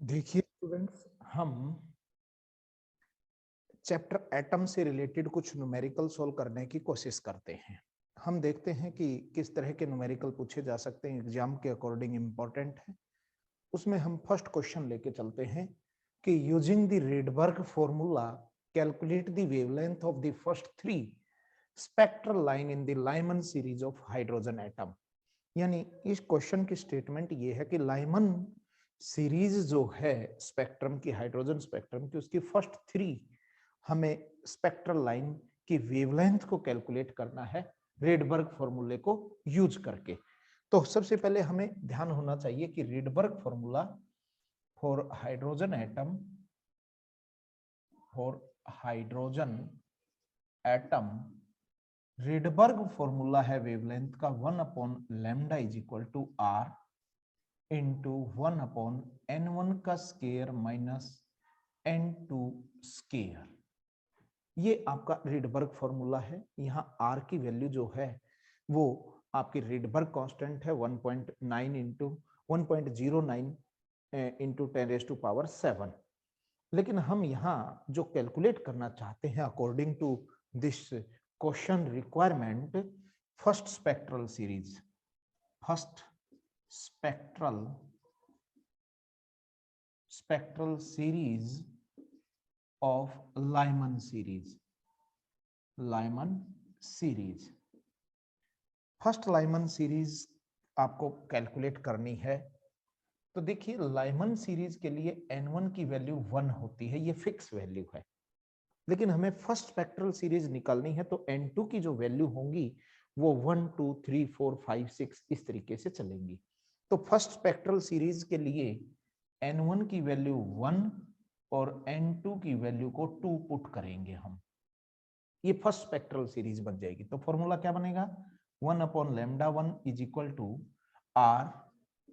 देखिए स्टूडेंट्स, हम chapter atom से रिलेटेड कुछ न्यूमेरिकल सॉल्व करने की कोशिश करते हैं। हम देखते हैं कि किस तरह के न्यूमेरिकल पूछे जा सकते हैं, एग्जाम के अकॉर्डिंग इम्पोर्टेंट है। उसमें हम फर्स्ट क्वेश्चन लेके चलते हैं कि using the Rydberg formula calculate the wavelength of the first 3 spectral line in the Lyman series of hydrogen atom. यानी इस क्वेश्चन की स्टेटमेंट ये है कि लाइमन सीरीज जो है स्पेक्ट्रम की, हाइड्रोजन स्पेक्ट्रम की, उसकी फर्स्ट 3 हमें स्पेक्ट्रल लाइन की वेवलेंथ को कैलकुलेट करना है रेडबर्ग फॉर्मूले को यूज करके। तो सबसे पहले हमें ध्यान होना चाहिए कि Rydberg formula for hydrogen atom, Rydberg formula है वेवलेंथ का 1/λ is equal to R into 1/n1 का स्केयर माइनस n2 स्केयर। ये आपका रेडबर्ग फॉर्मूला है। यहाँ आर की वैल्यू जो है वो आपकी रेडबर्ग कांस्टेंट है 1.9 इंटू 1.09 इंटू 10⁻⁷। लेकिन हम यहाँ जो कैलकुलेट करना चाहते हैं according to this question requirement, first spectral series of Lyman series. First Lyman series आपको कैलकुलेट करनी है। तो देखिए लाइमन सीरीज के लिए n1 की वैल्यू 1 होती है, ये फिक्स वैल्यू है। लेकिन हमें फर्स्ट स्पेक्ट्रल सीरीज निकालनी है तो n2 की जो वैल्यू होंगी वो 1 2 3 4 5 6 इस तरीके से चलेंगी। तो फर्स्ट स्पेक्ट्रल सीरीज के लिए n1 की वैल्यू 1 और n2 की वैल्यू को 2 पुट करेंगे हम, ये फर्स्ट स्पेक्ट्रल सीरीज बन जाएगी। तो फॉर्मूला क्या बनेगा, 1/λ1 is equal to R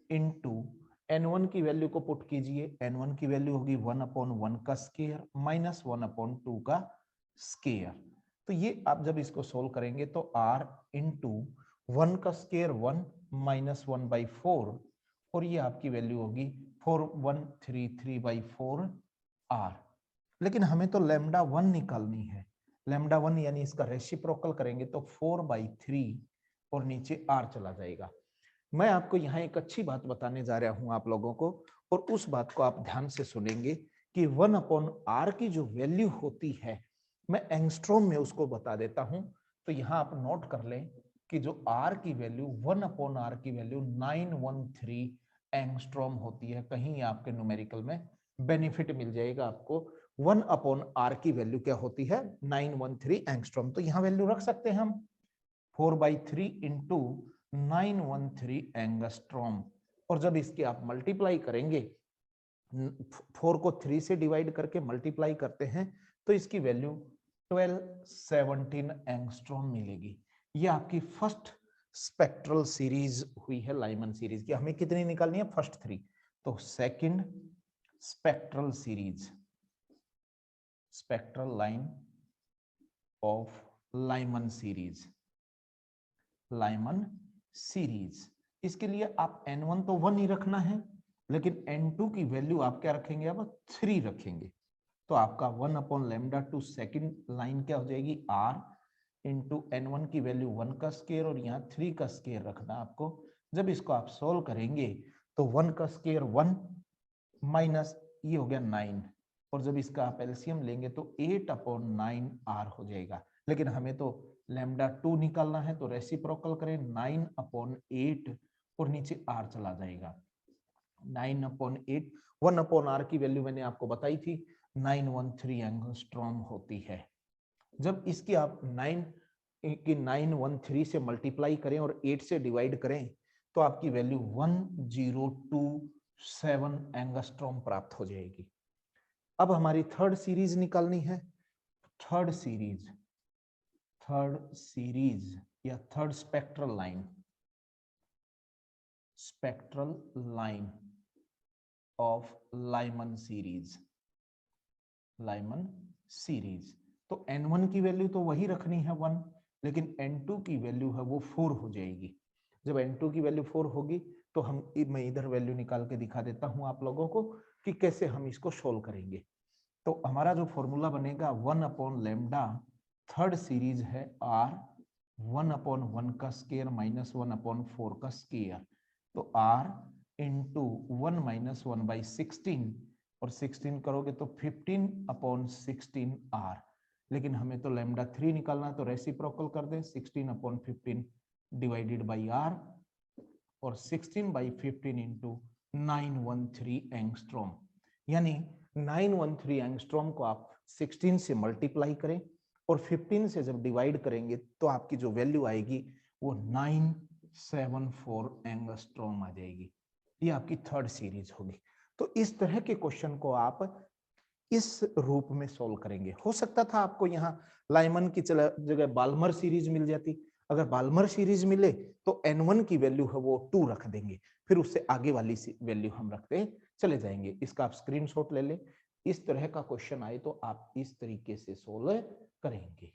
into n1 की वैल्यू को पुट कीजिए, n1 की वैल्यू होगी 1/1 का स्केयर माइनस 1/2 का स्केयर। तो ये आप जब इसको सोल्व करेंगे तो r इंटू 1 का स्केयर 1 माइनस 1/4 और ये आपकी वैल्यू होगी 4133/4 r। लेकिन हमें तो λ1 निकालनी है, λ1 यानी इसका रेसिप्रोकल करेंगे तो 4/3 और नीचे r चला जाएगा। मैं आपको यहाँ एक अच्छी बात बताने जा रहा हूं आप लोगों को, और उस बात को आप ध्यान से सुनेंगे कि 1/r की जो वैल्यू होती है, मैं एंगस्ट्रॉम में उसको बता देता हूं। तो यहाँ आप नोट कर लें कि जो r की वैल्यू 1/r की वैल्यू 913 एंगस्ट्रॉम होती है। कहीं आपके न्यूमेरिकल में बेनिफिट मिल जाएगा आपको, 1/r की वैल्यू क्या होती है, 913 एंगस्ट्रॉम। तो यहाँ वैल्यू रख सकते हैं हम 4/3 इंटू 913 एंगस्ट्रॉम। और जब इसकी आप मल्टीप्लाई करेंगे, 4 को 3 से डिवाइड करके मल्टीप्लाई करते हैं तो इसकी वैल्यू 1217 एंगस्ट्रॉम मिलेगी। ये आपकी फर्स्ट स्पेक्ट्रल सीरीज हुई है लाइमन सीरीज की। हमें कितनी निकालनी है, फर्स्ट 3। तो second spectral series, spectral line of Lyman series, इसके लिए आप n1 तो 1 ही रखना है, लेकिन n2 की वैल्यू आप क्या रखेंगे, अब 3 रखेंगे। तो आपका 1/λ2 सेकंड लाइन क्या हो जाएगी, r इंटू n1 की वैल्यू 1 का स्केयर और यहाँ 3 का स्केयर रखना आपको। जब इसको आप सोल्व करेंगे तो 1 का स्केयर 1 माइनस ये हो गया 9, और जब इसका आप एलसीएम लेंगे तो 8/9 r हो जाएगा। लेकिन हमें तो λ2 निकालना है, तो रेसिप्रोकल करें 9/8 और नीचे r चला जाएगा। 9/8, 1/r की वैल्यू मैंने आपको बताई थी 913 एंगस्ट्रॉम होती है। जब इसकी आप 913 से मल्टीप्लाई करें और 8 से डिवाइड करें तो आपकी वैल्यू 1027 एंगस्ट्रॉम प्राप्त हो जाएगी। अब हमारी थर्ड सीरीज निकालनी है। थर्ड सीरीज या third spectral line of Lyman series. तो n1 की वैल्यू तो वही रखनी है 1, लेकिन n2 की वैल्यू है वो 4 हो जाएगी। जब n2 की वैल्यू 4 होगी तो मैं इधर वैल्यू निकाल के दिखा देता हूं आप लोगों को कि कैसे हम इसको सोल्व करेंगे। तो हमारा जो फॉर्मूला बनेगा 1/लैम्डा, थर्ड सीरीज है r, 1/1 का स्केयर माइनस 1/4 का स्केयर, तो r इंटू 1 - 1/16, और 16 करोगे तो 15/16 r। लेकिन हमें तो लैम्डा 3 निकालना, तो रेसिप्रोकल कर दें, 16/15 डिवाइडेड बाई r, और 16/15 इंटू 913 एंगस्ट्रॉम, यानी 913 एंगस्ट्रॉम को आप 16 से मल्टीप्लाई करें और 15 से जब डिवाइड करेंगे तो आपकी जो वैल्यू आएगी वो 974 एंगस्ट्रॉम आ जाएगी। ये आपकी थर्ड सीरीज होगी। तो इस तरह के क्वेश्चन को आप इस रूप में सोल्व करेंगे। हो सकता था आपको यहाँ लाइमन की जगह बाल्मर सीरीज मिल जाती। अगर बाल्मर सीरीज मिले तो n1 की वैल्यू है वो 2 रख देंगे, फिर उससे आगे वाली वैल्यू हम रखते चले जाएंगे। इसका आप स्क्रीनशॉट ले लें। इस तरह का क्वेश्चन आए तो आप इस तरीके से सोल्व करेंगे।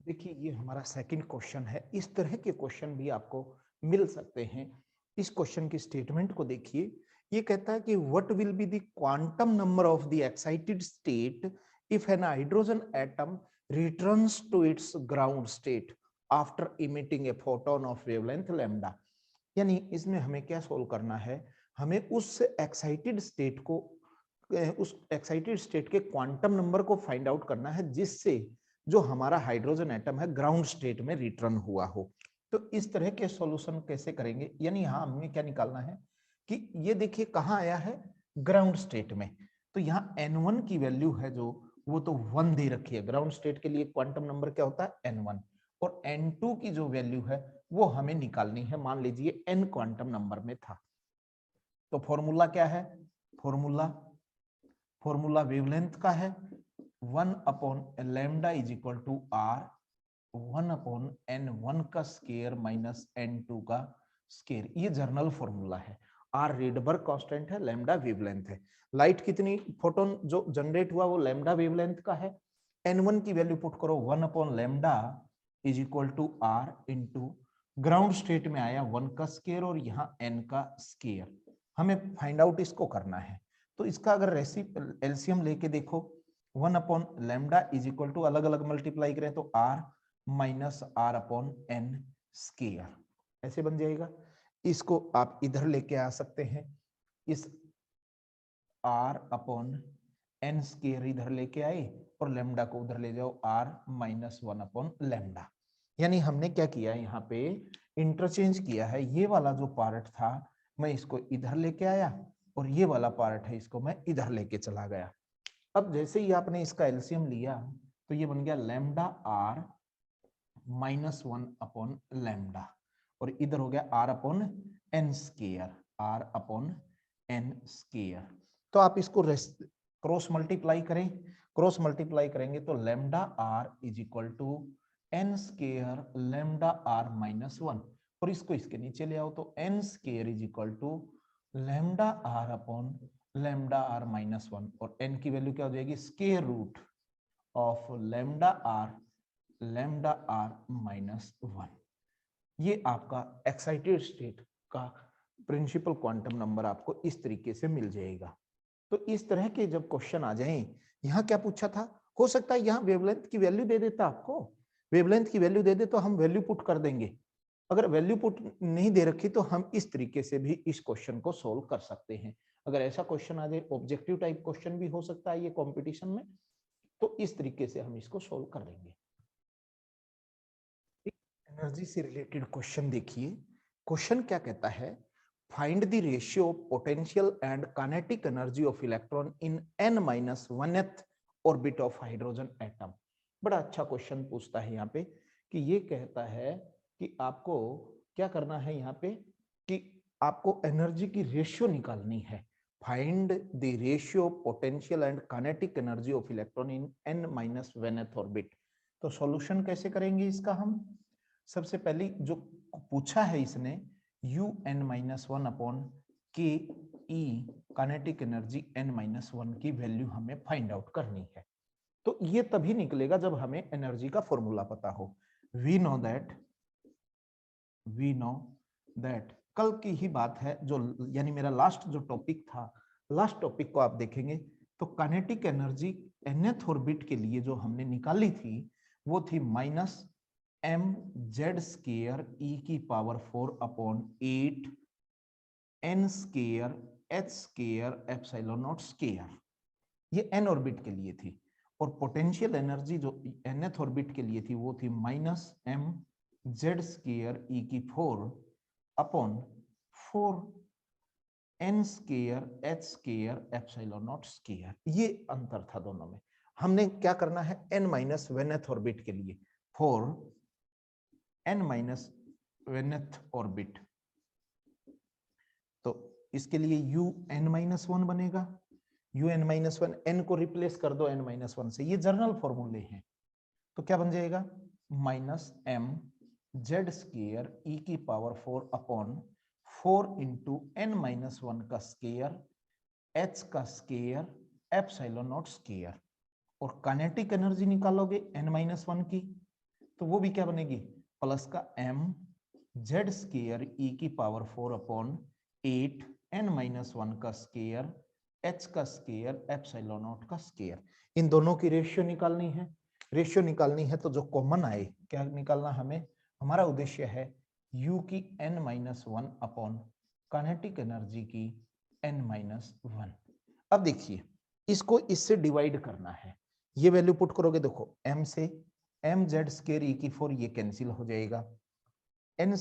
देखिए ये हमारा सेकंड क्वेश्चन है। इस तरह के क्वेश्चन भी आपको मिल सकते हैं। इस क्वेश्चन की स्टेटमेंट को देखिए। ये कहता है कि what will be the quantum number of the excited state if an hydrogen atom returns to its ground state after emitting a photon of wavelength lambda. यानी इसमें हमें क्या सोल्व करना है, हमें उस एक्साइटेड स्टेट को, उस एक्साइटेड स्टेट के क्वांटम नंबर को फाइंड आउट करना है जिससे जो हमारा हाइड्रोजन एटम है ग्राउंड स्टेट में रिटर्न हुआ हो। तो इस तरह के सॉल्यूशन कैसे करेंगे, यानी यहाँ हमें क्या निकालना है कि ये देखिए कहाँ आया है, ग्राउंड स्टेट में। तो यहाँ n1 की वैल्यू है जो वो तो 1 दे रखी है। ग्राउंड स्टेट के लिए क्वांटम नंबर क्या होता है, n1, और n2 की जो वैल्यू है वो हमें निकालनी है। मान लीजिए n क्वांटम नंबर में था। तो फॉर्मूला क्या है, फॉर्मूला वेवलेंथ का है 1/लैम्डा is equal to r 1/n1 का स्केयर माइनस n2 का स्केयर। ये जर्नल फॉर्मूला है। r रेडबर्ग कांस्टेंट है, लैम्डा वेवलेंथ है। लाइट कितनी फोटोन जो जनरेट हुआ वो लैम्डा वेवलेंथ का है। n1 की वैल्यू पुट करो 1/लैम्डा is equal to r into ground state में आया 1 का स्केयर और यहाँ n का स्केयर। हमें फाइंड आउट इसको करना है। तो इसका अगर एलसीएम लेके देखो 1/लैम्डा इज इक्वल टू अलग अलग मल्टीप्लाई करें तो r माइनस r/n स्केयर ऐसे बन जाएगा। इसको आप इधर लेके आ सकते हैं, इस r/n स्केयर इधर लेके आए और लैम्डा को उधर ले जाओ r माइनस 1/लैम्डा। यानी हमने क्या किया यहाँ पे, इंटरचेंज किया है। ये वाला जो पार्ट था मैं इसको इधर लेके आया और ये वाला पार्ट है इसको मैं इधर लेके चला गया। अब जैसे ही आपने इसका एलसीएम लिया तो ये बन गया लैम्डा r माइनस 1/लैम्डा और इधर हो गया r/n स्केयर, r/n स्केयर। तो आप इसको क्रॉस मल्टीप्लाई करें, क्रॉस मल्टीप्लाई करेंगे तो lambda r is equal to n square lambda r minus 1, और इसको इसके नीचे ले आओ तो n square is equal to lambda r/लैम्डा r माइनस 1, और n की वैल्यू क्या हो जाएगी, square root of lambda r minus 1। ये आपका एक्साइटेड स्टेट का प्रिंसिपल क्वांटम नंबर आपको इस तरीके से मिल जाएगा। तो इस तरह के जब क्वेश्चन आ जाएं, यहाँ क्या पूछा था, हो सकता है यहाँ वेवलेंथ की वैल्यू दे देता, आपको वेवलेंथ की वैल्यू दे दे तो हम वैल्यू पुट कर देंगे। अगर वैल्यू पुट नहीं दे रखी तो हम इस तरीके से भी इस क्वेश्चन को सोल्व कर सकते हैं। अगर ऐसा क्वेश्चन आ जाए, ऑब्जेक्टिव टाइप क्वेश्चन भी हो सकता है ये कॉम्पिटिशन में, तो इस तरीके से हम इसको सोल्व कर लेंगे। एनर्जी से रिलेटेड क्वेश्चन देखिए। क्वेश्चन क्या कहता है, find the ratio potential and kinetic energy of electron in n-1th orbit of hydrogen atom. बड़ा अच्छा क्वेश्चन पूछता है यहाँ पे कि ये कहता है कि आपको क्या करना है यहाँ पे कि आपको एनर्जी की रेशियो निकालनी है। Find the ratio potential and kinetic energy of electron in n-1th orbit. तो सॉल्यूशन कैसे करेंगे इसका, हम सबसे पहले जो पूछा है इसने UN-1/ke काइनेटिक एनर्जी n-1 की वैल्यू हमें फाइंड आउट करनी है। तो ये तभी निकलेगा जब हमें एनर्जी का फॉर्मूला पता हो। वी नो दैट कल की ही बात है, जो यानी मेरा लास्ट जो टॉपिक था, लास्ट टॉपिक को आप देखेंगे तो काइनेटिक एनर्जी nth ऑर्बिट के लिए जो हमने निकाली थी वो थी -mz² e⁴ n² h²ε0²। ये n ऑर्बिट के लिए थी। और पोटेंशियल एनर्जी जो nth ऑर्बिट के लिए थी वो थी -mz² e⁴ n² h²ε0²। ये अंतर था दोनों में। हमने क्या करना है, n-1th ऑर्बिट के लिए, फॉर n-1th ऑर्बिट, तो इसके लिए un-1 बनेगा। un-1 n को रिप्लेस कर दो n-1 से, ये जर्नल फॉर्मूले हैं। तो क्या बन जाएगा, -mz² e⁴ इंटू n-1 का स्केयर h² ε0²। और काइनेटिक एनर्जी निकालोगे n-1 की, तो वो भी क्या बनेगी, प्लस का mz² e⁴ 8n-1 का स्केयर h² ε0²। इन दोनों की रेशियो निकालनी है। रेशियो निकालनी है तो जो कॉमन आए, क्या निकालना हमें, हमारा उद्देश्य है u की n-1 अपॉन काइनेटिक एनर्जी की n-1। अब देखिए इसको इससे डिवाइड करना है, ये वैल्यू पुट करोगे, देखो m से mz² e⁴ ये कैंसिल हो जाएगा, n²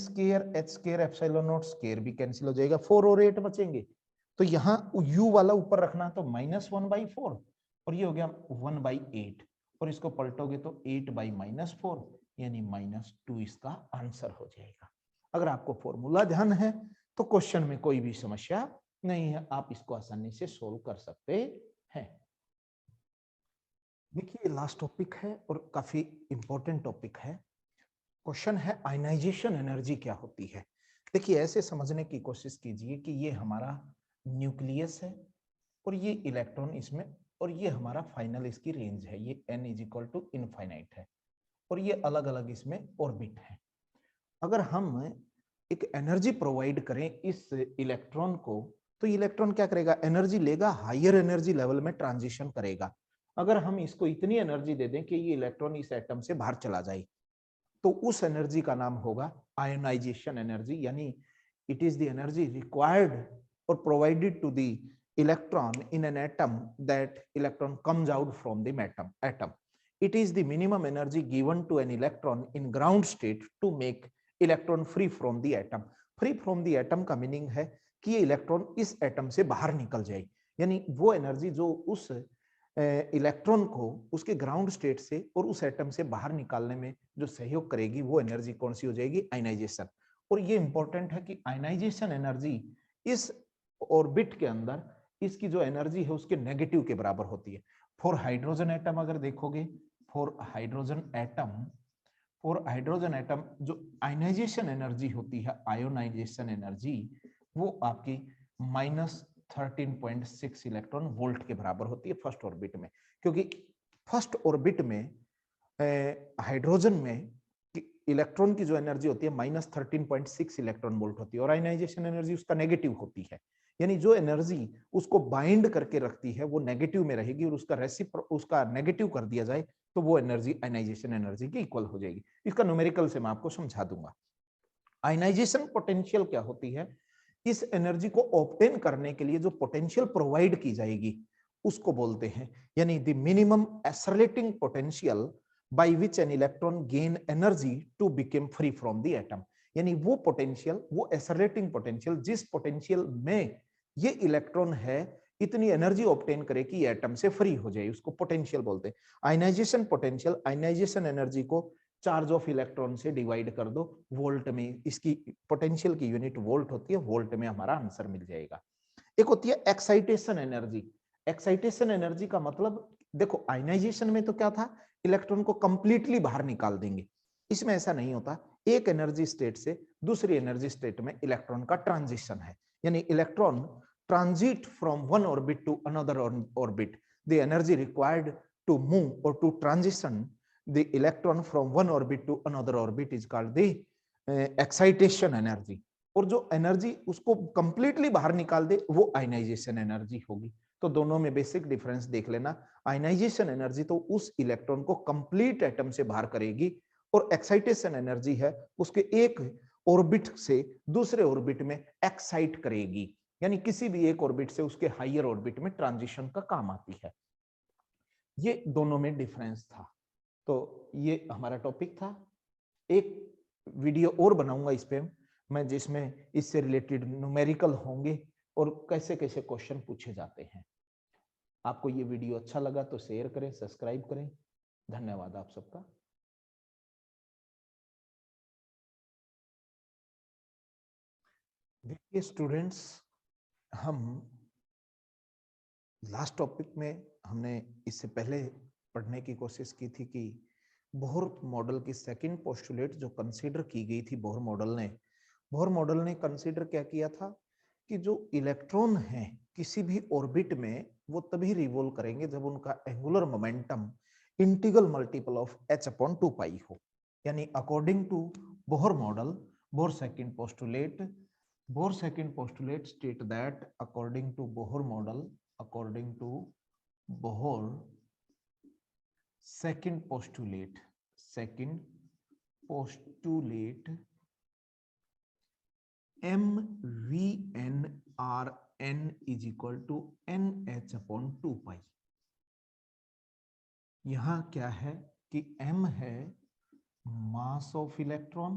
h² ε0² भी कैंसिल हो जाएगा, 4 और 8 बचेंगे। तो यहाँ u वाला ऊपर रखना, तो -1/4 और ये हो गया 1/8, और इसको पलटोगे तो 8/-4 यानी -2 इसका आंसर हो जाएगा। अगर आपको फॉर्मूला ध्यान है तो क्वेश्चन में कोई भी समस्या नहीं है, आप इसको आसानी से सोल्व कर सकते हैं। देखिए लास्ट टॉपिक है और काफी इंपॉर्टेंट टॉपिक है। क्वेश्चन है आयनाइजेशन एनर्जी क्या होती है। देखिए ऐसे समझने की कोशिश कीजिए कि ये हमारा न्यूक्लियस है और ये इलेक्ट्रॉन इसमें, और ये हमारा फाइनल इसकी रेंज है, ये n = इनफाइनाइट है, और ये अलग अलग इसमें ऑर्बिट है। अगर हम एक एनर्जी प्रोवाइड करें इस इलेक्ट्रॉन को, तो इलेक्ट्रॉन क्या करेगा, एनर्जी लेगा, हायर एनर्जी लेवल में ट्रांजिशन करेगा। अगर हम इसको इतनी एनर्जी दे दें कि ये इलेक्ट्रॉन इस एटम से बाहर चला जाए, तो उस एनर्जी का नाम होगा आयोनाइजेशन एनर्जी, यानी it is the energy required और provided to the electron in an atom that electron comes out from the atom. It is the minimum energy given to an electron in ground state to make electron free from the atom. Free from the atom का meaning है कि ये electron इस atom से बाहर निकल जाए, यानी वो एनर्जी जो उस इलेक्ट्रॉन को उसके ग्राउंड स्टेट से और उस एटम से बाहर निकालने में जो सहयोग करेगी, वो एनर्जी कौन सी हो जाएगी, आयनाइजेशन। और ये इंपॉर्टेंट है कि आयनाइजेशन एनर्जी इस ऑर्बिट के अंदर इसकी जो एनर्जी है उसके नेगेटिव के बराबर होती है। फॉर हाइड्रोजन एटम अगर देखोगे, फॉर हाइड्रोजन एटम जो आयनाइजेशन एनर्जी होती है, आयोनाइजेशन एनर्जी, वो आपकी -13.6 इलेक्ट्रॉन वोल्ट के बराबर होती है फर्स्ट ऑर्बिट में। क्योंकि फर्स्ट ऑर्बिट में हाइड्रोजन में इलेक्ट्रॉन की जो एनर्जी होती है -13.6 इलेक्ट्रॉन वोल्ट होती है, और आयनाइजेशन एनर्जी उसका नेगेटिव होती है, यानी जो एनर्जी उसको बाइंड करके रखती है वो नेगेटिव में रहेगी, और उसका नेगेटिव कर दिया जाए तो वो एनर्जी आयनाइजेशन एनर्जी की इक्वल हो जाएगी। इसका न्यूमेरिकल से मैं आपको समझा दूंगा। आयनाइजेशन पोटेंशियल क्या होती है, इस एनर्जी को ऑब्टेन करने के लिए जो पोटेंशियल प्रोवाइड की जाएगी उसको बोलते हैं, यानी the minimum accelerating potential by which an electron gain energy to become free from the atom. यानी वो पोटेंशियल, वो एक्सेलरेटिंग पोटेंशियल जिस पोटेंशियल में ये इलेक्ट्रॉन है इतनी एनर्जी ऑब्टेन करे कि एटम से फ्री हो जाए, उसको पोटेंशियल बोलते हैं। आयनाइजेशन पोटेंशियल, आयनाइजेशन एनर्जी को चार्ज ऑफ इलेक्ट्रॉन से डिवाइड कर दो वोल्ट में, इसकी पोटेंशियल की यूनिट वोल्ट होती है, वोल्ट में हमारा आंसर मिल जाएगा। एक होती है एक्साइटेशन एनर्जी। एक्साइटेशन एनर्जी का मतलब, देखो आयनाइजेशन में तो क्या था, इलेक्ट्रॉन को कंप्लीटली बाहर निकाल देंगे, इसमें ऐसा नहीं होता। एक एनर्जी स्टेट से दूसरी एनर्जी स्टेट में इलेक्ट्रॉन का ट्रांजिशन है, यानी electron transit from one orbit to another orbit. The energy required to move और to transition the electron from one orbit to another orbit is called the excitation energy, और जो energy उसको completely बाहर निकाल दे वो ionization energy होगी। तो दोनों में बेसिक डिफरेंस देख लेना। आयनाइजेशन एनर्जी तो उस इलेक्ट्रॉन को कंप्लीट एटम से बाहर करेगी, और एक्साइटेशन एनर्जी है उसके एक ऑर्बिट से दूसरे ऑर्बिट में एक्साइट करेगी, यानी किसी भी एक ऑर्बिट से उसके हायर ऑर्बिट में ट्रांजिशन का काम आती है। ये दोनों में डिफरेंस था। तो ये हमारा टॉपिक था। एक वीडियो और बनाऊंगा इस पे मैं, जिसमें इससे रिलेटेड न्यूमेरिकल होंगे और कैसे कैसे क्वेश्चन पूछे जाते हैं। आपको ये वीडियो अच्छा लगा तो शेयर करें, सब्सक्राइब करें। धन्यवाद आप सबका। देखिए स्टूडेंट्स, हम लास्ट टॉपिक में हमने इससे पहले पढ़ने की कोशिश की थी कि बोहर मॉडल की सेकंड पोस्टुलेट जो कंसीडर की गई थी बोहर मॉडल ने कंसीडर क्या किया था कि जो इलेक्ट्रॉन है किसी भी ऑर्बिट में वो तभी रिवॉल्व करेंगे जब उनका angular momentum integral multiple of h/2 हो। यानी according to Bohr model, Bohr second postulate state that according to Bohr model, according to Bohr second postulate MVNRN is equal to NH/2π। यहां क्या है कि M है मास ऑफ इलेक्ट्रॉन,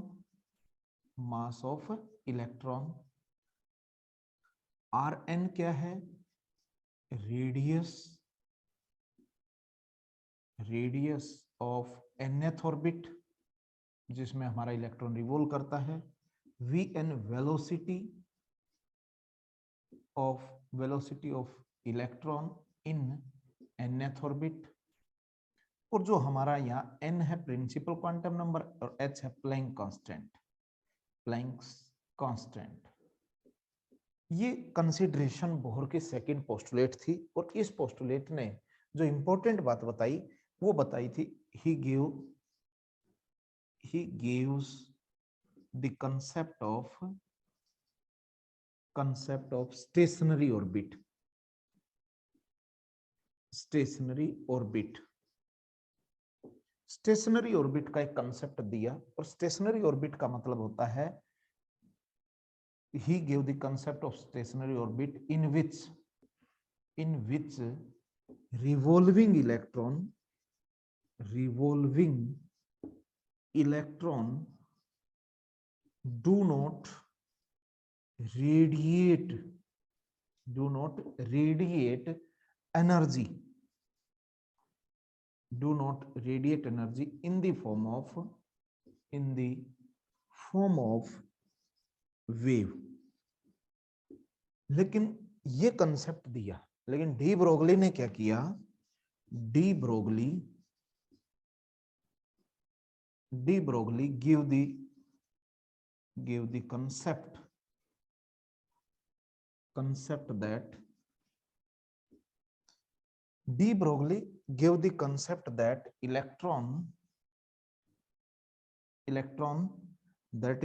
Rn क्या है, radius of nth orbit जिसमें हमारा electron revolve करता है, Vn velocity of electron in nth orbit, और जो हमारा यहाँ n है प्रिंसिपल क्वांटम नंबर और h है प्लैंक कांस्टेंट। ये कंसीडरेशन बोहर की सेकंड पोस्टुलेट थी, और इस पोस्टुलेट ने जो इंपॉर्टेंट बात बताई वो बताई थी he gives the concept of stationary orbit का एक कंसेप्ट दिया, और स्टेशनरी ऑर्बिट का मतलब होता है he gave the concept of stationary orbit in which revolving electron do not radiate energy in the form of wave। लेकिन ये कंसेप्ट दिया, लेकिन डी ब्रोगली ने क्या किया, de Broglie give the concept that de Broglie gave the concept that electron that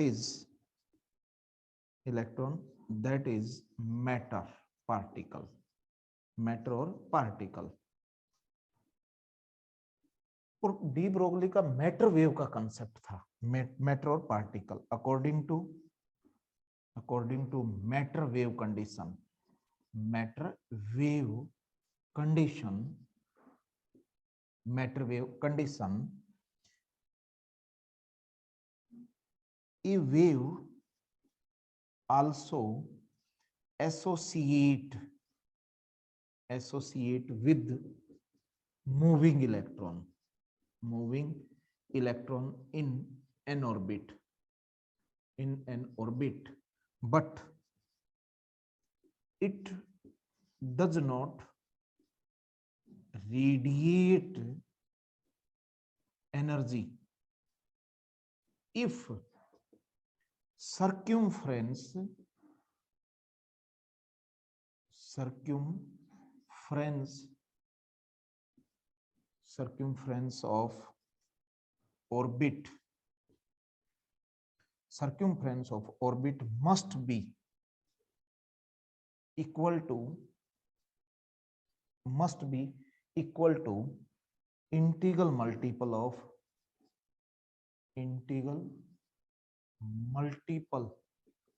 is matter or particle, और de Broglie का matter wave का कंसेप्ट था, मैटर और particle according to matter wave condition a wave also associate with moving electron in an orbit, but it does not radiate energy if circumference of orbit circumference of orbit must be equal to integral multiple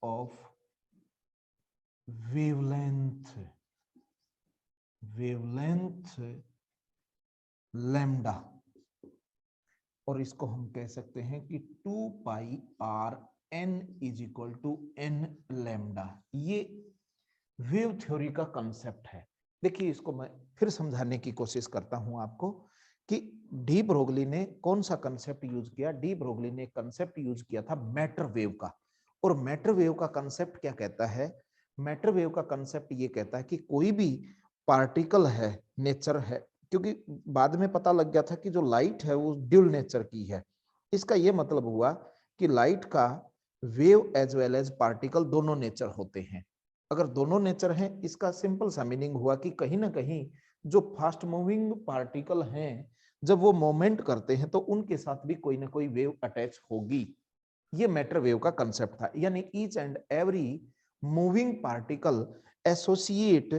of wavelength lambda, और इसको हम कह सकते हैं कि 2 pi R N is equal to N lambda. ये wave theory का concept है। देखिए इसको मैं फिर समझाने की कोशिश करता हूं आपको कि डी ब्रोगली ने कौन सा कंसेप्ट यूज किया। डी ब्रोगली ने कंसेप्ट यूज किया था मैटर वेव का। और मैटर वेव का कंसेप्ट क्या कहता है? मैटर वेव का कंसेप्ट ये कहता है कि कोई भी पार्टिकल है, नेचर है, क्योंकि बाद में पता लग गया था कि जो लाइट है वो ड्यूल नेचर की है। इसका ये मतलब हुआ कि लाइट का wave as well as particle दोनों नेचर होते हैं। अगर दोनों नेचर हैं, इसका सिंपल सा मीनिंग हुआ कि कहीं ना कहीं जो फास्ट मूविंग पार्टिकल हैं, जब वो मोमेंट करते हैं तो उनके साथ भी कोई ना कोई वेव अटैच होगी। ये मैटर वेव का कंसेप्ट था। यानी each and every moving particle associate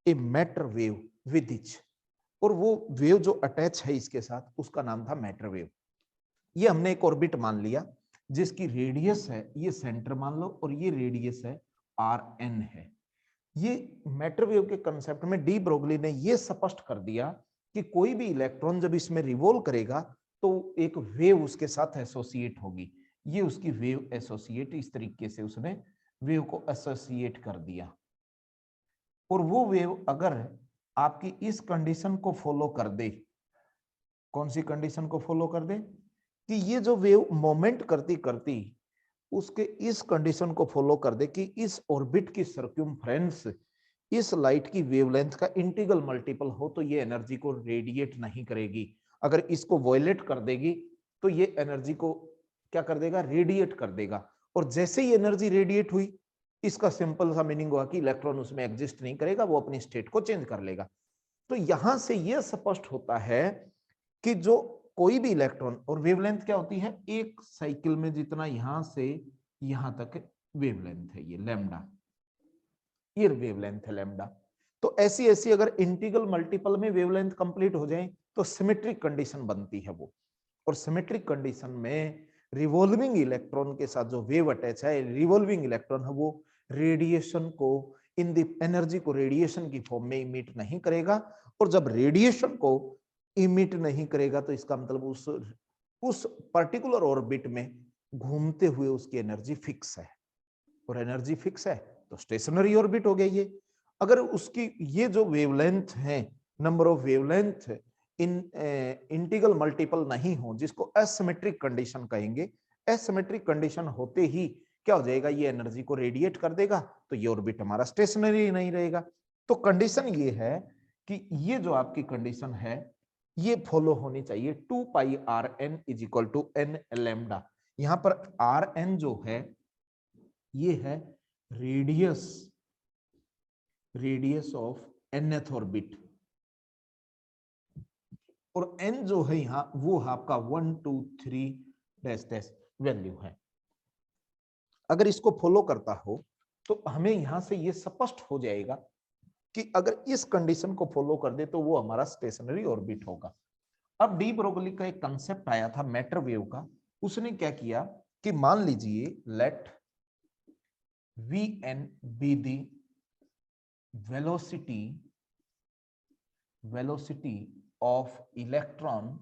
a matter wave with etch, और वो वेव जो अटैच है इसके साथ, उसका नाम था मैटर वेव। ये हमने एक ऑर्बिट मान लिया जिसकी रेडियस है, ये सेंटर मान लो, और ये रेडियस है आर एन है। ये मैटर वेव के कंसेप्ट में डी ब्रोगली ने ये स्पष्ट कर दिया कि कोई भी इलेक्ट्रॉन जब इसमें रिवॉल्व करेगा तो एक वेव उसके साथ एसोसिएट होगी। ये उसकी वेव एसोसिएट, इस तरीके से उसने वेव को एसोसिएट कर दिया। और वो वेव अगर आपकी इस कंडीशन को फॉलो कर दे, कौन सी कंडीशन को फॉलो कर दे? कि ये जो वेव मोमेंट करती करती उसके इस कंडीशन को फॉलो कर दे कि इस ऑर्बिट की सर्क्यूम्फ्रेंस इस लाइट की वेवलेंथ का इंटीग्रल मल्टीपल हो, तो ये एनर्जी को रेडिएट नहीं करेगी। अगर इसको वॉयलेट कर देगी तो ये एनर्जी को क्या कर देगा? रेडिएट कर देगा। और जैसे ही एनर्जी रेडिएट हुई, इसका सिंपल सा मीनिंग हुआ कि इलेक्ट्रॉन उसमें एग्जिस्ट नहीं करेगा, वो अपनी स्टेट को चेंज कर लेगा। तो यहां से यह स्पष्ट होता है कि जो कोई भी इलेक्ट्रॉन, और वेवलेंथ क्या होती है? एक साइकिल में जितना यहां से यहां तक वेवलेंथ है, ये लैम्डा, ये वेवलेंथ है लैम्डा। तो ऐसी ऐसी अगर इंटीग्रल मल्टीपल में वेवलेंथ कंप्लीट हो जाए तो सिमेट्रिक कंडीशन बनती है वो। और सिमेट्रिक कंडीशन में रिवॉल्विंग इलेक्ट्रॉन के साथ जो वेव अटैच है, रिवॉल्विंग इलेक्ट्रॉन है, वो रेडिएशन को, इन द एनर्जी को रेडिएशन की फॉर्म में इमिट नहीं करेगा। और जब रेडिएशन को इमिट नहीं करेगा तो इसका मतलब उस पर्टिकुलर ऑर्बिट में घूमते हुए उसकी एनर्जी फिक्स है। और एनर्जी फिक्स है तो स्टेशनरी ऑर्बिट हो गई ये। अगर उसकी ये जो वेवलेंथ है, number of wavelength in integral multiple नहीं हो, जिसको एसिमेट्रिक कंडीशन कहेंगे, एसिमेट्रिक कंडीशन होते ही क्या हो जाएगा? ये एनर्जी को रेडिएट कर देगा, तो ये ऑर्बिट हमारा स्टेशनरी नहीं रहेगा। तो कंडीशन ये है कि ये जो आपकी कंडीशन है ये फॉलो होनी चाहिए। 2 pi R N is equal to N lambda. यहां पर आर एन जो है ये है रेडियस ऑफ nth ऑर्बिट, और n जो है यहां वो आपका 1 2 3 डैश डैश वैल्यू है। अगर इसको फॉलो करता हो तो हमें यहां से ये स्पष्ट हो जाएगा कि अगर इस कंडीशन को फॉलो कर दे तो वो हमारा स्टेशनरी ऑर्बिट होगा। अब डी ब्रोगली का एक कंसेप्ट आया था मैटर वेव का। उसने क्या किया कि मान लीजिए late Vn be the velocity of electron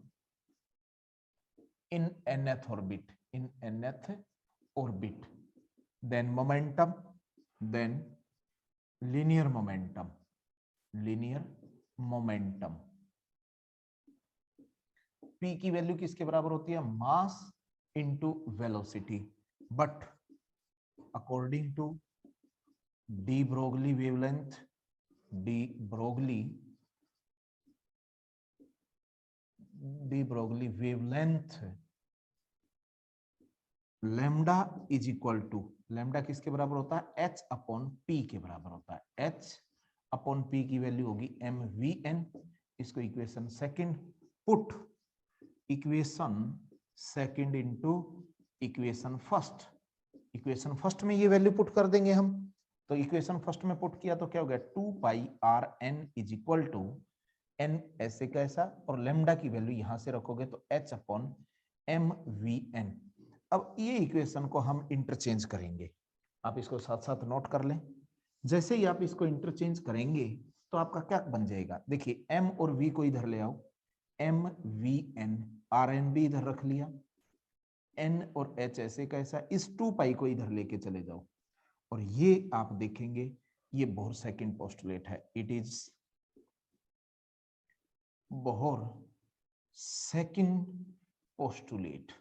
in nth orbit, then momentum, then linear momentum. P की वैल्यू किसके बराबर होती है? Mass into velocity. But according to de Broglie wavelength, de Broglie wavelength, lambda is equal to, lambda किसके बराबर होता है? h upon p के बराबर होता है। h अपॉन p की वैल्यू होगी mvn। इसको equation second, put equation second into equation first, equation first में ये वैल्यू पुट कर देंगे हम। तो इक्वेशन फर्स्ट में पुट किया तो क्या हो गया, 2 pi R N is equal to N ऐसे कैसा, और लेमडा की वैल्यू यहां से रखोगे तो H upon M V N. अब ये इक्वेशन को हम इंटरचेंज करेंगे, आप इसको साथ साथ नोट कर लें। जैसे ही आप इसको इंटरचेंज करेंगे तो आपका क्या बन जाएगा, देखिए एम और वी को इधर ले आओ, M V N, R N भी इधर रख लिया, एन और एच ऐसे कैसा, इस 2 पाई को इधर लेके चले जाओ, और ये आप देखेंगे ये बोहर सेकंड पोस्टुलेट है, it is Bohr second postulate.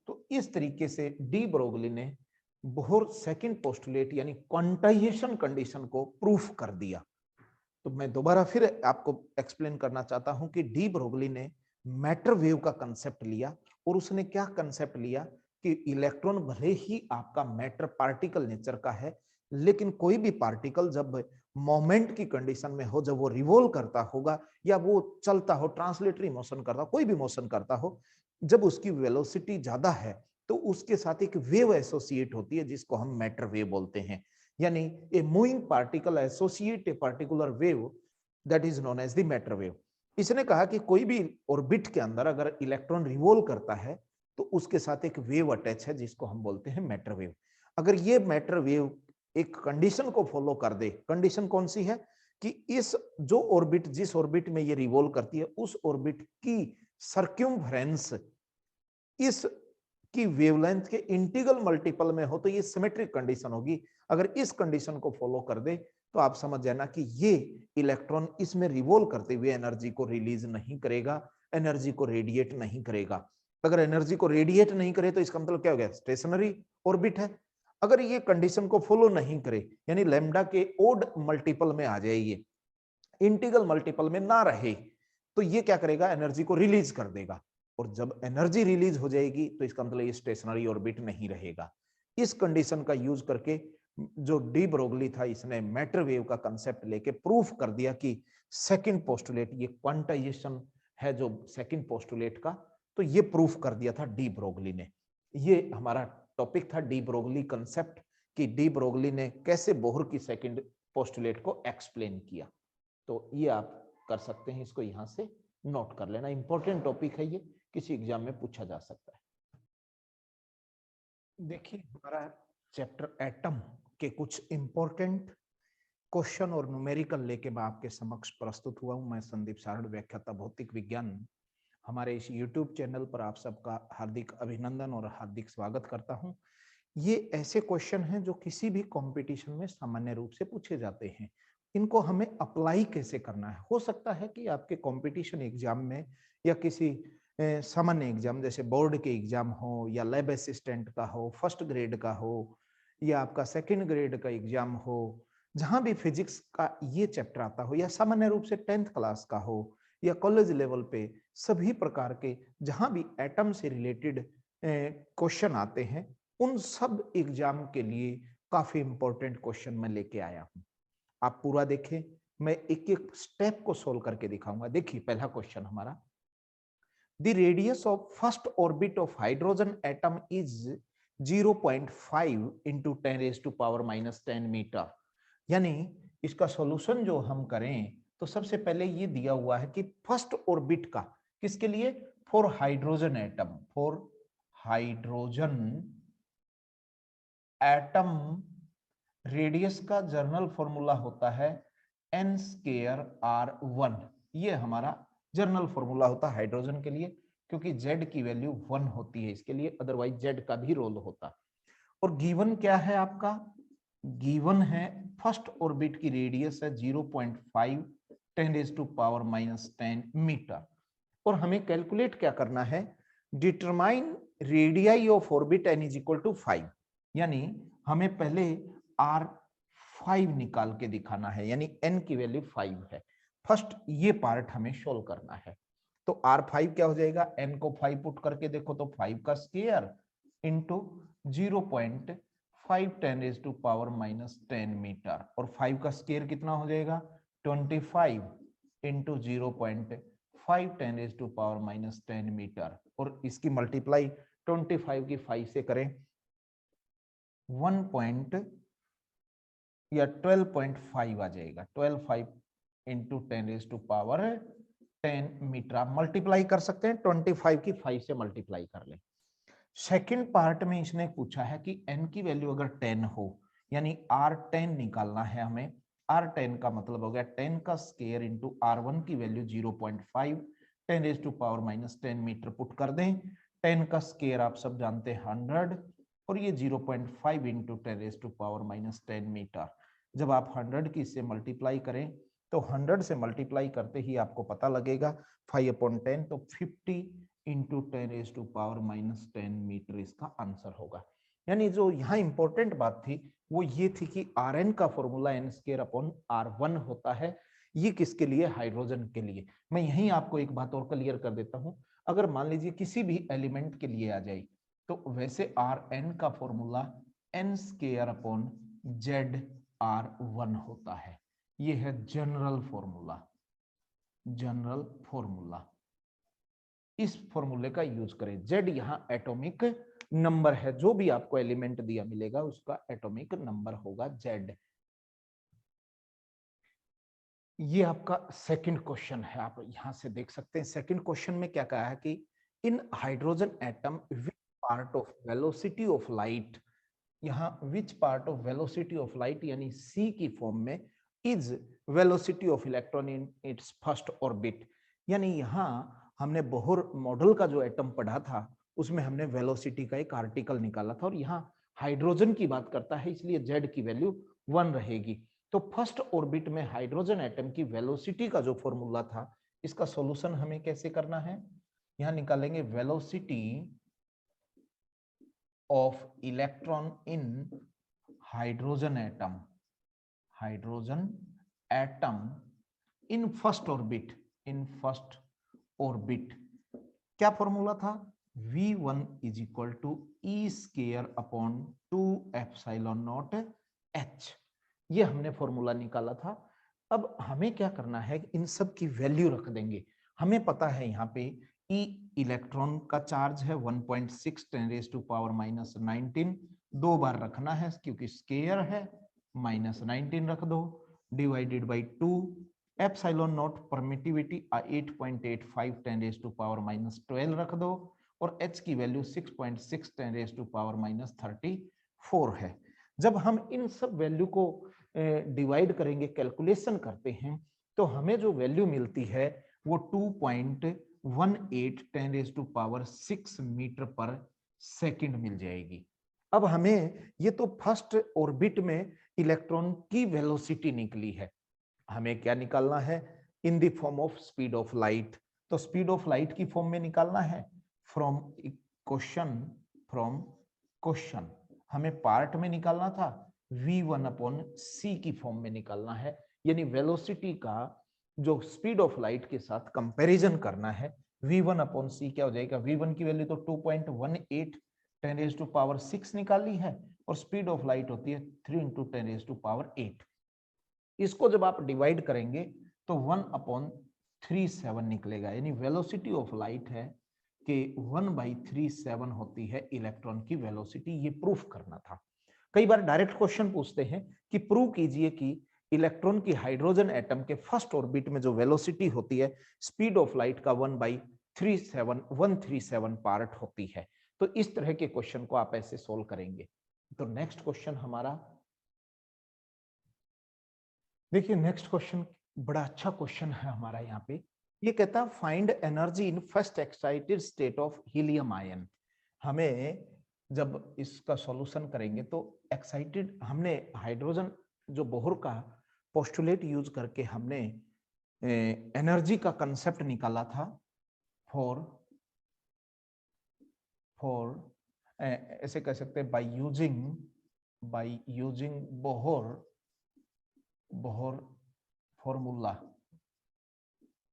तो इस तरीके से डी ब्रोगली ने बोहर सेकंड पोस्टुलेट यानी क्वांटाइजेशन कंडीशन को प्रूफ कर दिया। तो मैं दोबारा फिर आपको एक्सप्लेन करना चाहता हूं कि डी ब्रोगली ने मैटर वेव का कंसेप्ट लिया, और उसने क्या कंसेप्ट लिया कि इलेक्ट्रॉन भले ही आपका मैटर पार्टिकल नेचर का है, लेकिन कोई भी पार्टिकल जब मोमेंट की कंडीशन में हो, जब वो रिवॉल्व करता होगा या वो चलता हो, ट्रांसलेटरी मोशन करता हो, कोई भी मोशन करता हो, जब उसकी वेलोसिटी ज्यादा है तो उसके साथ एक वेव एसोसिएट होती है जिसको हम मैटर वेव बोलते हैं। यानी a moving particle associate a particular wave, that is known as the matter wave. इसने कहा कि कोई भी ऑर्बिट के अंदर अगर इलेक्ट्रॉन रिवॉल्व करता है तो उसके साथ एक वेव अटैच है जिसको हम बोलते हैं मैटर वेव। अगर ये मैटर वेव एक कंडीशन को फॉलो कर दे, कंडीशन कौन सी है कि इस जो ऑर्बिट, जिस ऑर्बिट में ये रिवॉल्व करती है, उस ऑर्बिट की सर्क्यूम्फरेंस इस की वेवलेंथ के इंटीग्रल मल्टीपल में हो तो ये सिमेट्रिक कंडीशन होगी। अगर इस कंडीशन को फॉलो कर दे तो आप समझ जाना कि ये इलेक्ट्रॉन इसमें रिवॉल्व करते हुए एनर्जी को रिलीज नहीं करेगा, एनर्जी को रेडिएट नहीं करेगा। अगर एनर्जी को रेडिएट नहीं करे तो इसका मतलब क्या हो गया, स्टेशनरी ऑर्बिट है। अगर ये कंडीशन को फॉलो नहीं करे यानी लैम्डा के ओड मल्टीपल में आ जाए, ये इंटीग्रल मल्टीपल में ना रहे, तो ये क्या करेगा, एनर्जी को रिलीज कर देगा। और जब एनर्जी रिलीज हो जाएगी तो इसका मतलब ये स्टेशनरी ऑर्बिट नहीं रहेगा। इस कंडीशन का यूज करके जो डी ब्रोगली था, इसने मैटर वेव का कंसेप्ट लेके प्रूफ कर दिया कि सेकंड पोस्टुलेट ये क्वांटाइजेशन है जो सेकंड पोस्टुलेट का, तो ये प्रूफ कर दिया था डी ब्रोगली ने। ये हमारा टॉपिक था डी ब्रोगली कंसेप्ट, कि डी ब्रोगली ने कैसे बोहर की सेकंड पोस्टुलेट को एक्सप्लेन किया। तो ये आप कर सकते हैं, इसको यहां से नोट कर लेना, इंपॉर्टेंट टॉपिक है ये, किसी एग्जाम में पूछा जा सकता है। देखिए हमारा चैप्टर एटम के कुछ इंपॉर्टेंट क्वेश्चन और न्यूमेरिकल लेके मैं आपके समक्ष प्रस्तुत हुआ हूं। मैं संदीप सारण, व्याख्याता भौतिक विज्ञान। हमारे इस YouTube चैनल पर आप सबका हार्दिक अभिनंदन और हार्दिक स्वागत करता हूं। ये ऐसे क्वेश्चन हैं जो किसी भी कंपटीशन में सामान्य रूप से पूछे जाते हैं। इनको हमें अप्लाई कैसे करना है, हो सकता है कि आपके कंपटीशन एग्जाम में या किसी सामान्य एग्जाम जैसे बोर्ड के एग्जाम हो, या लैब असिस्टेंट का हो, फर्स्ट ग्रेड का हो, या आपका सेकंड ग्रेड का एग्जाम हो, जहां भी फिजिक्स का ये चैप्टर आता हो, या सामान्य रूप से 10th क्लास का हो, या कॉलेज लेवल पे, सभी प्रकार के जहां भी एटम से रिलेटेड क्वेश्चन आते हैं, उन सब एग्जाम के लिए काफी इंपॉर्टेंट क्वेश्चन मैं लेके आया हूं। आप पूरा देखें, मैं एक एक स्टेप को सोल्व करके दिखाऊंगा। देखिए पहला क्वेश्चन हमारा, the radius of first orbit of hydrogen atom is 0.5 into 10⁻⁻10 metre. यानी इसका सॉल्यूशन जो हम करें तो सबसे पहले ये दिया हुआ है कि फर्स्ट ऑर्बिट का, किसके लिए, for hydrogen atom, for hydrogen atom radius का जर्नल फॉर्मूला होता है n²r1। ये हमारा जर्नल फॉर्मूला होता है हाइड्रोजन के लिए, क्योंकि z की वैल्यू 1 होती है इसके लिए, अदरवाइज z का भी रोल होता। और गिवन क्या है आपका, गिवन है फर्स्ट ऑर्बिट की रेडियस है 0.5 10⁻⁻10 मीटर। और हमें कैलकुलेट क्या करना है, determine radii of orbit n is equal to 5। यानी हमें पहले R5 निकाल के दिखाना है, यानी n की वैल्यू 5 है। फर्स्ट ये पार्ट हमें सोल्व करना है। तो R5 क्या हो जाएगा, n को 5 पुट करके देखो तो 5 का स्क्वायर इंटू 0.5 10⁻⁻10 मीटर, और 5 का स्क्वायर कितना हो जाएगा, 25 इंटू 0.5 10⁻⁻10 मीटर, और इसकी मल्टीप्लाई 25 की 5 से करें 1 पॉइंट या 12.5 आ जाएगा। 12.5 इंटू 10⁻10 मीटर। आप मल्टीप्लाई कर सकते हैं, 25 की 5 से मल्टीप्लाई कर लें। सेकंड पार्ट में इसने पूछा है कि n की वैल्यू अगर 10 हो, यानी R10 निकालना है हमें। R10 का मतलब हो गया 10 का स्क्वायर इंटू R1 की वैल्यू 0.5, 10⁻⁻10 मीटर पुट कर दें। 10 का स्क्वायर आप सब जानते हैं 100, और ये 0.5 इंटू 10⁻⁻10 मीटर। जब आप 100 की इससे मल्टीप्लाई करें तो 100 से मल्टीप्लाई करते ही आपको पता लगेगा 5/10, तो 50 इंटू 10⁻⁻10 मीटर इसका आंसर होगा। यानी जो यहाँ इंपॉर्टेंट बात थी वो ये थी कि Rn का फॉर्मूला n² होता है। ये किसके लिए? हाइड्रोजन के लिए। मैं यहीं आपको एक बात और क्लियर कर देता हूं, अगर मान लीजिए किसी भी एलिमेंट के लिए आ जाए तो वैसे Rn का फॉर्मूला n²/ZR1 होता है। ये है जनरल फॉर्मूला। जनरल फॉर्मूला, इस फॉर्मूले का यूज करें। Z यहां एटॉमिक नंबर है, जो भी आपको एलिमेंट दिया मिलेगा उसका एटॉमिक नंबर होगा Z। ये आपका सेकंड क्वेश्चन है, आप यहां से देख सकते हैं। सेकंड क्वेश्चन में क्या कहा है कि in hydrogen atom which part of velocity of light, यहाँ which part of velocity of light यानी C की फॉर्म में is velocity of electron in its first orbit. यानी यहाँ हमने बोहर मॉडल का जो एटम पढ़ा था उसमें हमने वेलोसिटी का एक आर्टिकल निकाला था, और यहाँ हाइड्रोजन की बात करता है इसलिए Z की वैल्यू 1 रहेगी। तो फर्स्ट ऑर्बिट में हाइड्रोजन एटम की वेलोसिटी का जो फॉर्मूला था, इसका सॉल्यूशन हमें कैसे करना है? यहाँ निकालेंगे velocity of electron in hydrogen atom, hydrogen atom in first orbit, in first orbit. क्या फॉर्मूला था? V1 is equal to E²/2ε0H। ये हमने फॉर्मूला निकाला था। अब हमें क्या करना है, इन सब की वैल्यू रख देंगे। हमें पता है यहाँ पे E इलेक्ट्रॉन का चार्ज है 1.6 10⁻⁻19, 2 बार रखना है क्योंकि स्केयर है, -19 रख दो, डिवाइडेड बाई 2। ε0 परमिटिविटी 8.85 10⁻⁻12 रख दो, और H की वैल्यू 6.6 10⁻⁻34 है। जब हम इन सब वैल्यू को डिवाइड करेंगे, कैलकुलेशन करते हैं, तो हमें जो वैल्यू मिलती है वो 2.18 10⁻6 मीटर पर सेकंड मिल जाएगी। अब हमें ये तो फर्स्ट ऑर्बिट में इलेक्ट्रॉन की वेलोसिटी निकली है, हमें क्या निकालना है? In the form of speed of light. तो स्पीड ऑफ लाइट की फॉर्म में निकालना है फ्रॉम क्वेश्चन हमें पार्ट में निकालना था, V1/c की फॉर्म में निकालना है। यानी वेलोसिटी का जो स्पीड ऑफ लाइट के साथ कंपैरिजन करना है। V1/c क्या हो जाएगा? V1 की वैल्यू तो 2.18 10⁻6 निकाली है, और स्पीड ऑफ लाइट होती है 3 × 10⁸। इसको जब आप डिवाइड करेंगे तो 1/37 निकलेगा। यानी वेलोसिटी ऑफ लाइट है कि 1/37 होती है इलेक्ट्रॉन की वेलोसिटी। ये प्रूफ करना था। कई बार डायरेक्ट क्वेश्चन पूछते हैं कि प्रूव कीजिए कि इलेक्ट्रॉन की हाइड्रोजन एटम के फर्स्ट ऑर्बिट में जो वेलोसिटी होती है स्पीड ऑफ लाइट का 1/137 पार्ट होती है। तो इस तरह के क्वेश्चन को आप ऐसे सोल्व करेंगे। तो नेक्स्ट क्वेश्चन हमारा देखिए, नेक्स्ट क्वेश्चन बड़ा अच्छा क्वेश्चन है हमारा यहाँ पे। ये कहता है find energy in first excited state of helium ion. हमें जब इसका सॉल्यूशन करेंगे तो एक्साइटेड, हमने हाइड्रोजन जो बोहर का पोस्टुलेट यूज करके हमने एनर्जी का कंसेप्ट निकाला था फॉर ऐसे कह सकते हैं by using Bohr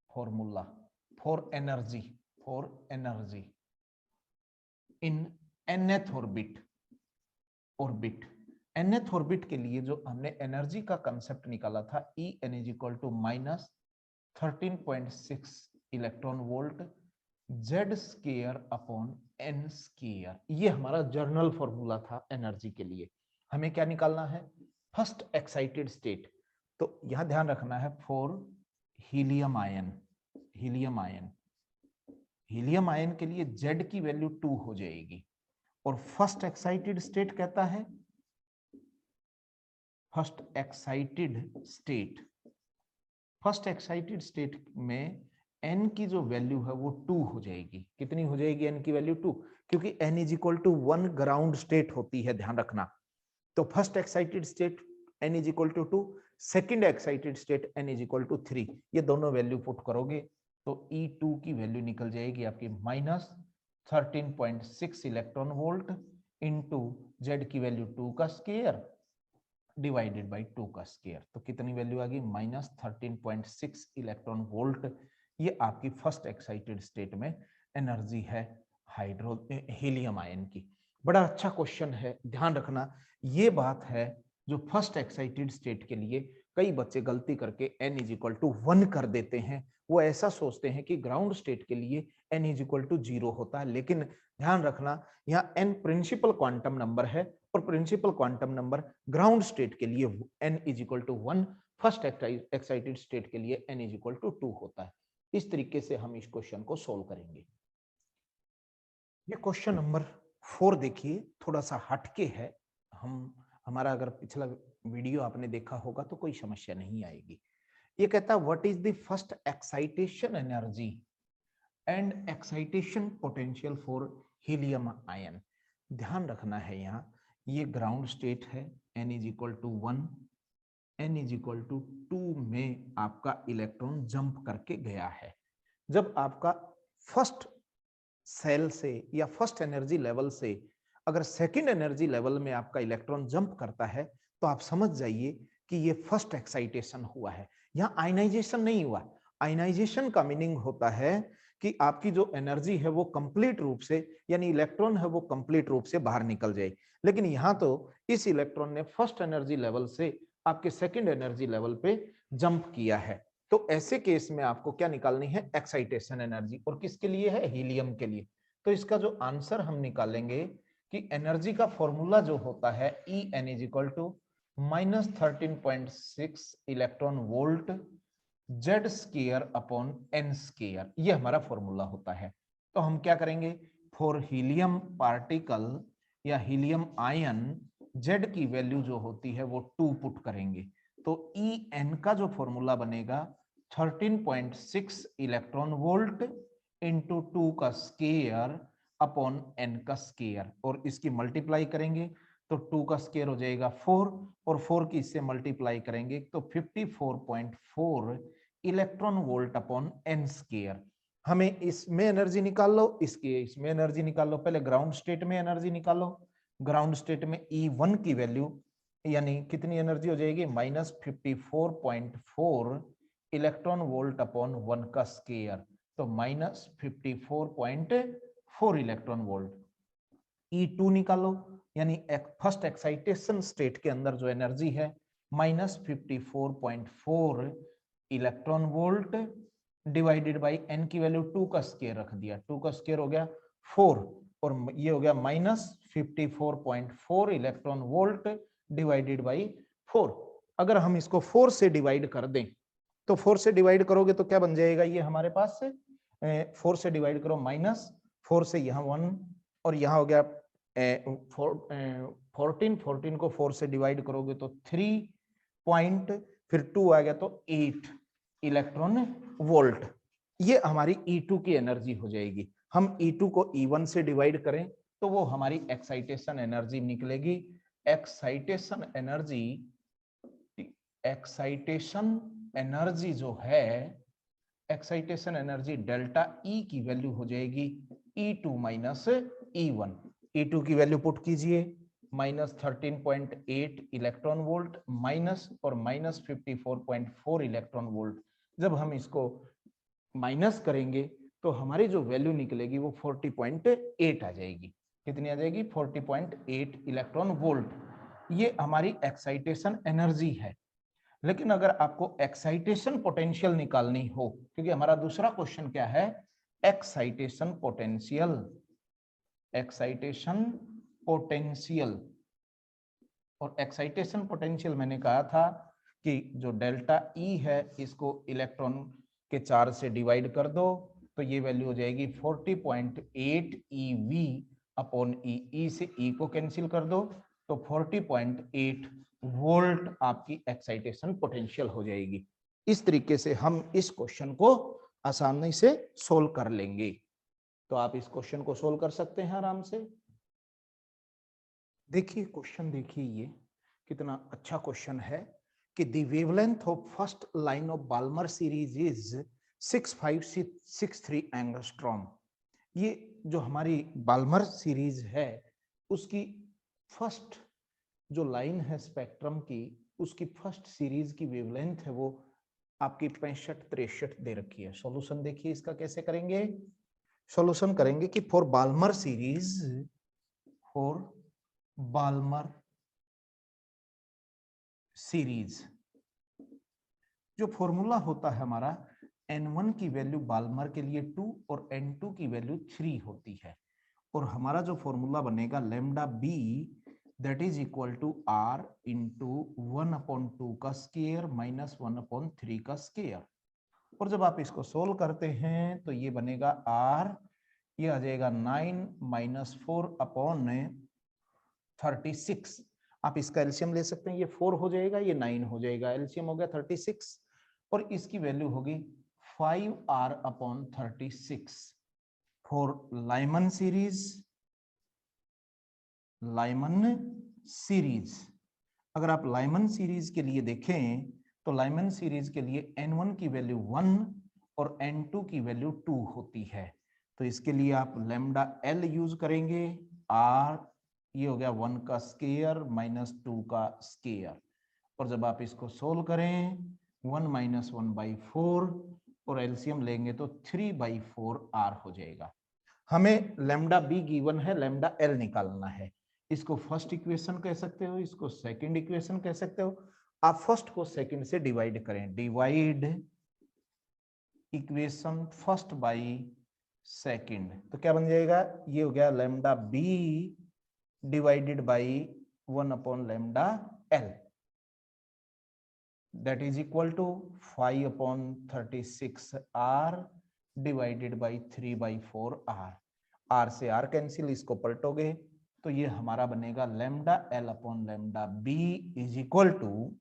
formula for energy in nth orbit. nth orbit के लिए जो हमने एनर्जी का कंसेप्ट निकाला था En = -13.6 electron volt Z² n square. ये हमारा जर्नल फॉर्मूला था एनर्जी के लिए। हमें क्या निकालना है? First excited state. तो यहां ध्यान रखना है for helium ion, helium ion, helium ion के लिए Z की वैल्यू 2 हो जाएगी। और फर्स्ट एक्साइटेड स्टेट कहता है, first excited state, first excited state में n की जो वैल्यू है वो 2 हो जाएगी। कितनी हो जाएगी n की वैल्यू? 2, क्योंकि n is equal to 1 ground state होती है, ध्यान रखना। तो first excited state n is equal to 2, second excited state n is equal to 3। ये दोनों वैल्यू पुट करोगे तो E2 की वैल्यू निकल जाएगी आपकी -13.6 इलेक्ट्रॉन वोल्ट इंटू Z की वैल्यू 2 का स्क्वायर डिवाइडेड बाई 2 का स्क्वायर। तो कितनी वैल्यू आ गई? -13.6 इलेक्ट्रॉन वोल्ट। ये आपकी फर्स्ट एक्साइटेड स्टेट में एनर्जी है हीलियम आयन की। बड़ा अच्छा क्वेश्चन है, ध्यान रखना। ये बात है जो फर्स्ट एक्साइटेड स्टेट के लिए कई बच्चे गलती करके n इज इक्वल टू 1 कर देते हैं। वो ऐसा सोचते हैं कि ग्राउंड स्टेट के लिए n इज इक्वल टू 0 होता है, लेकिन ध्यान रखना यहाँ n प्रिंसिपल क्वांटम नंबर है और principal quantum number ground state के लिए n is equal to 1, first excited state के लिए n इज इक्वल टू 2 होता है। इस तरीके से हम इस क्वेश्चन को सोल्व करेंगे। ये क्वेश्चन नंबर 4 देखिए, थोड़ा सा हटके है। हमारा अगर पिछला वीडियो आपने देखा होगा तो कोई समस्या नहीं आएगी। ये कहता है what is the first excitation energy and excitation potential for helium ion. ध्यान रखना है यहाँ ये ग्राउंड स्टेट है, n is equal to 1, n is equal to 2 में आपका इलेक्ट्रॉन जंप करके गया है। जब आपका फर्स्ट सेल से या फर्स्ट एनर्जी लेवल से अगर सेकंड एनर्जी लेवल में आपका इलेक्ट्रॉन जंप करता है तो आप समझ जाइए कि ये फर्स्ट एक्साइटेशन हुआ है। यहाँ आयनाइजेशन नहीं हुआ। आयनाइजेशन का मीनिंग होता है कि आपकी जो एनर्जी है वो कंप्लीट रूप से, यानी इलेक्ट्रॉन है वो कंप्लीट रूप से बाहर निकल जाए। लेकिन यहाँ तो इस इलेक्ट्रॉन ने फर्स्ट एनर्जी लेवल से आपके सेकंड एनर्जी लेवल पे जंप किया है। तो ऐसे केस में आपको क्या निकालनी है? Excitation energy. और किसके लिए है? हीलियम के लिए। तो इसका जो आंसर हम निकालेंगे कि एनर्जी का फॉर्मूला जो होता है En is equal to -13.6 electron volt Z square upon n square, ये हमारा फॉर्मूला होता है। तो हम क्या करेंगे? फॉर हीलियम पार्टिकल या हीलियम आयन Z की वैल्यू जो होती है वो 2 पुट करेंगे। तो En का जो फॉर्मूला बनेगा 13.6 इलेक्ट्रॉन वोल्ट इंटू 2 का स्क्वायर अपॉन n का स्क्वायर, और इसकी मल्टीप्लाई करेंगे तो 2 का स्क्वायर हो जाएगा 4 और 4 की इससे मल्टीप्लाई करेंगे तो 54.4 electron volt upon n square. हमें इसमें एनर्जी निकाल लो, इसमें एनर्जी निकाल लो। पहले ग्राउंड स्टेट में एनर्जी निकालो। ग्राउंड स्टेट में E1 की वैल्यू यानी कितनी एनर्जी हो जाएगी? -54.4 इलेक्ट्रॉन वोल्ट अपॉन 1 का स्क्वायर, तो -54.4 इलेक्ट्रॉन वोल्ट। E2 निकालो, यानी फर्स्ट एक्साइटेशन स्टेट के अंदर जो एनर्जी है -54.4 electron volt divided by n की वैल्यू 2 का स्क्वायर रख दिया। 2 का स्क्वायर हो गया 4 और ये हो गया -54.4 इलेक्ट्रॉन वोल्ट डिवाइडेड बाई 4। अगर हम इसको 4 से डिवाइड कर दें तो 4 से डिवाइड करोगे तो क्या बन जाएगा? ये हमारे पास से 4 से डिवाइड करो, -4 से यहाँ 1 और यहाँ हो गया 14 को 4 से डिवाइड करोगे तो 3 पॉइंट, फिर 2 आ गया तो 8 इलेक्ट्रॉन वोल्ट। ये हमारी E2 की एनर्जी हो जाएगी। हम E2 को E1 से डिवाइड करें तो वो हमारी एक्साइटेशन एनर्जी निकलेगी। एक्साइटेशन एनर्जी जो है, एक्साइटेशन एनर्जी डेल्टा E की वैल्यू हो जाएगी E2 माइनस E1। E2 की वैल्यू पुट कीजिए -13.8 इलेक्ट्रॉन वोल्ट माइनस और -54.4 इलेक्ट्रॉन वोल्ट। जब हम इसको माइनस करेंगे तो हमारी जो वैल्यू निकलेगी वो 40.8 आ जाएगी। कितनी आ जाएगी? 40.8 इलेक्ट्रॉन वोल्ट। ये हमारी एक्साइटेशन एनर्जी है। लेकिन अगर आपको एक्साइटेशन पोटेंशियल निकालनी हो, क्योंकि हमारा दूसरा क्वेश्चन क्या है? Excitation potential. Excitation potential. और एक्साइटेशन पोटेंशियल मैंने कहा था कि जो डेल्टा ई है इसको इलेक्ट्रॉन के चार्ज से डिवाइड कर दो तो ये वैल्यू हो जाएगी 40.8 EV अपॉन ई। ई से ई को कैंसिल कर दो तो 40.8 वोल्ट आपकी एक्साइटेशन पोटेंशियल हो जाएगी। इस तरीके से हम इस क्वेश्चन को आसानी से सोल्व कर लेंगे। तो आप इस क्वेश्चन को सोल्व कर सकते हैं आराम से। देखिए क्वेश्चन, देखिए ये कितना अच्छा क्वेश्चन है कि the wavelength of first line of Balmer series is 6563 angstrom. ये जो हमारी बाल्मर सीरीज है उसकी फर्स्ट जो लाइन है स्पेक्ट्रम की, उसकी फर्स्ट सीरीज की वेवलेंथ है वो आपकी 6563 दे रखी है। सॉल्यूशन देखिए इसका कैसे करेंगे। सॉल्यूशन करेंगे कि फॉर बाल्मर सीरीज जो फॉर्मूला होता है हमारा, N1 की वैल्यू बाल्मर के लिए 2 और N2 की वैल्यू 3 होती है। और हमारा जो फॉर्मूला बनेगा lambda B that is equal to R into 1/2 का स्क्वायर माइनस 1/3 का स्क्वायर। और जब आप इसको सोल्व करते हैं तो ये बनेगा आर, ये आ जाएगा 9 - 4/36। आप इसका एलसीएम ले सकते हैं, ये 4 हो जाएगा, ये 9 हो जाएगा, एलसीएम हो गया 36 और इसकी वैल्यू होगी 5R/36 फॉर लाइमन सीरीज। अगर आप लाइमन सीरीज के लिए देखें तो लाइमन सीरीज के लिए N1 की वैल्यू 1 और N2 की वैल्यू 2 होती है। तो इसके लिए आप लैम्डा L यूज करेंगे, R ये हो गया 1 का स्क्वायर माइनस 2 का स्क्वायर। और जब आप इसको सोल्व करें 1 - 1/4 और एलसीएम लेंगे तो 3/4 R हो जाएगा। हमें लैम्डा बी गिवन है, लैम्डा एल निकालना है। इसको फर्स्ट इक्वेशन कह सकते हो, इसको सेकंड इक्वेशन कह सकते हो। आप फर्स्ट को सेकंड से डिवाइड करें, divide equation first by second, तो क्या बन जाएगा, ये हो गया lambda B divided by 1 lambda L that is equal to 5/36 R divided by 3/4 R। R से R कैंसिल, इसको पलटोगे तो ये हमारा बनेगा lambda L upon lambda B is equal to,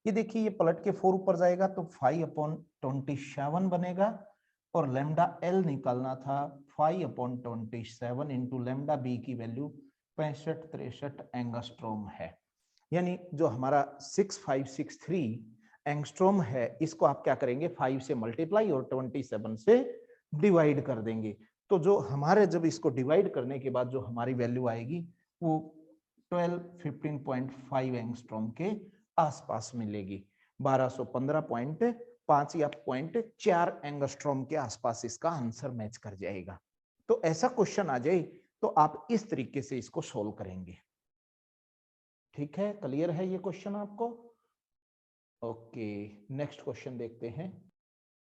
ये देखिए ये पलट के 4 ऊपर जाएगा तो 5/27 बनेगा और लैम्डा L निकालना था 5/27 इंटू लैम्डा B की वैल्यू 6563 एंगस्ट्रोम है। यानी जो हमारा 6563 एंगस्ट्रोम है इसको आप क्या करेंगे 5 से मल्टीप्लाई और 27 से डिवाइड कर देंगे। तो जो हमारे जब इसको डिवाइड करने के बाद जो हमारी वैल्यू आएगी वो 1215.5 एंगस्ट्रोम के आसपास मिलेगी। 1215.5 या 0.4 एंगस्ट्रोम के आसपास इसका आंसर मैच कर जाएगा। तो ऐसा क्वेश्चन आ जाए तो आप इस तरीके से इसको सोल्व करेंगे। ठीक है, क्लियर है ये क्वेश्चन आपको? ओके, नेक्स्ट क्वेश्चन देखते हैं।